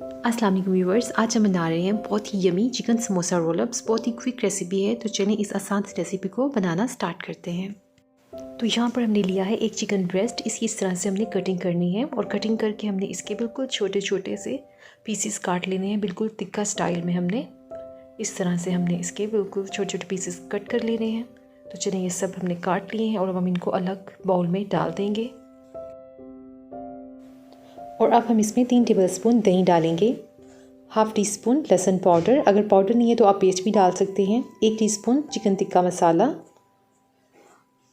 अस्सलाम वालेकुम व्यूवर्स, आज हम बना रहे हैं बहुत ही यमी चिकन समोसा रोलअप्स। बहुत ही क्विक रेसिपी है, तो चलिए इस आसान रेसिपी को बनाना स्टार्ट करते हैं। तो यहाँ पर हमने लिया है एक चिकन ब्रेस्ट। इसकी इस तरह से हमने कटिंग करनी है और कटिंग करके हमने इसके बिल्कुल छोटे छोटे से पीसेस काट लेने हैं। बिल्कुल तिक्का स्टाइल में हमने इस तरह से हमने इसके बिल्कुल छोटे छोटे पीसेस कट कर लेने हैं। तो चलिए ये सब हमने काट लिए हैं और अब हम इनको अलग बाउल में डाल देंगे। और अब हम इसमें 3 टेबलस्पून दही डालेंगे, हाफ़ टी स्पून लहसुन पाउडर, अगर पाउडर नहीं है तो आप पेस्ट भी डाल सकते हैं, 1 टीस्पून चिकन टिक्का मसाला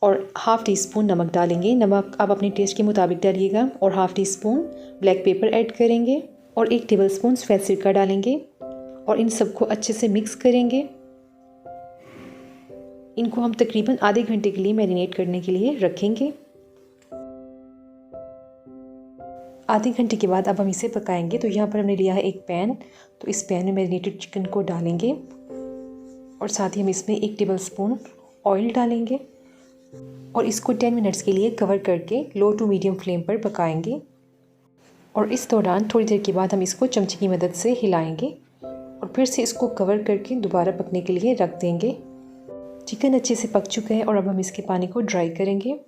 और हाफ़ टी स्पून नमक डालेंगे। नमक आप अपने टेस्ट के मुताबिक डालिएगा। और half tea spoon black pepper add करेंगे और 1 टेबलस्पून सफ़ेद सिरका डालेंगे और इन सबको अच्छे से मिक्स करेंगे। इनको हम तकरीबन आधे घंटे के लिए मैरिनेट करने के लिए रखेंगे। आधे घंटे के बाद अब हम इसे पकाएंगे। तो यहाँ पर हमने लिया है एक पैन, तो इस पैन में मैरिनेटेड चिकन को डालेंगे और साथ ही हम इसमें 1 टेबलस्पून ऑयल डालेंगे और इसको 10 मिनट्स के लिए कवर करके लो टू मीडियम फ्लेम पर पकाएंगे। और इस दौरान थोड़ी देर के बाद हम इसको चमचे की मदद से हिलाएंगे और फिर से इसको कवर करके दोबारा पकने के लिए रख देंगे। चिकन अच्छे से पक चुका है और अब हम इसके पानी को ड्राई करेंगे।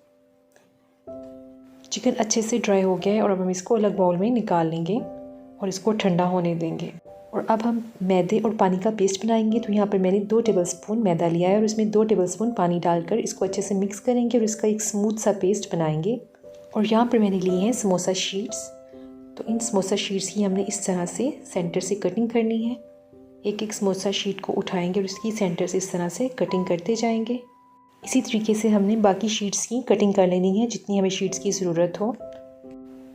चिकन अच्छे से ड्राई हो गया है और अब हम इसको अलग बाउल में निकाल लेंगे और इसको ठंडा होने देंगे। और अब हम मैदे और पानी का पेस्ट बनाएंगे। तो यहाँ पर मैंने 2 टेबलस्पून मैदा लिया है और इसमें 2 टेबलस्पून पानी डालकर इसको अच्छे से मिक्स करेंगे और इसका एक स्मूथ सा पेस्ट बनाएंगे। और यहाँ पर मैंने लिए हैं समोसा शीट्स। तो इन समोसा शीट्स की हमने इस तरह से सेंटर से कटिंग करनी है। एक एक समोसा शीट को उठाएंगे और इसकी सेंटर से इस तरह से कटिंग करते जाएंगे। इसी तरीके से हमने बाकी शीट्स की कटिंग कर लेनी है जितनी हमें शीट्स की ज़रूरत हो।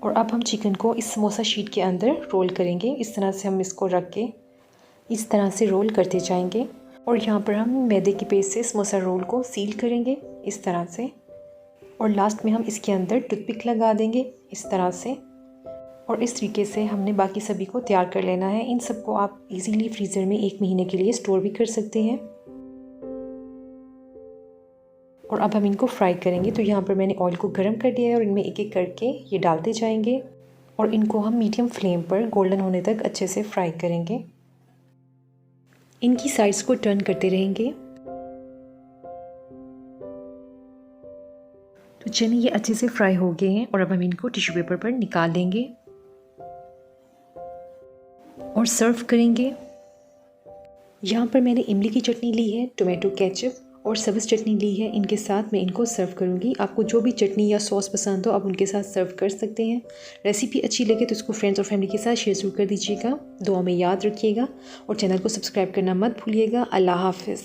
और अब हम चिकन को इस समोसा शीट के अंदर रोल करेंगे। इस तरह से हम इसको रख के इस तरह से रोल करते जाएंगे। और यहाँ पर हम मैदे के पेस्ट से समोसा रोल को सील करेंगे इस तरह से। और लास्ट में हम इसके अंदर टूथपिक लगा देंगे इस तरह से। और इस तरीके से हमने बाकी सभी को तैयार कर लेना है। इन सबको आप इजीली फ्रीज़र में 1 महीने के लिए स्टोर भी कर सकते हैं। और अब हम इनको फ्राई करेंगे। तो यहाँ पर मैंने ऑयल को गर्म कर दिया है और इनमें एक एक करके ये डालते जाएंगे और इनको हम मीडियम फ्लेम पर गोल्डन होने तक अच्छे से फ्राई करेंगे। इनकी साइड्स को टर्न करते रहेंगे। तो चलिए ये अच्छे से फ्राई हो गए हैं और अब हम इनको टिश्यू पेपर पर निकाल लेंगे और सर्व करेंगे। यहाँ पर मैंने इमली की चटनी ली है, टोमेटो केचप और सब्ज़ चटनी ली है। इनके साथ मैं इनको सर्व करूँगी। आपको जो भी चटनी या सॉस पसंद हो आप उनके साथ सर्व कर सकते हैं। रेसिपी अच्छी लगे तो इसको फ्रेंड्स और फैमिली के साथ शेयर ज़रूर कर दीजिएगा। दुआ में याद रखिएगा और चैनल को सब्सक्राइब करना मत भूलिएगा। अल्लाह हाफ़िज़।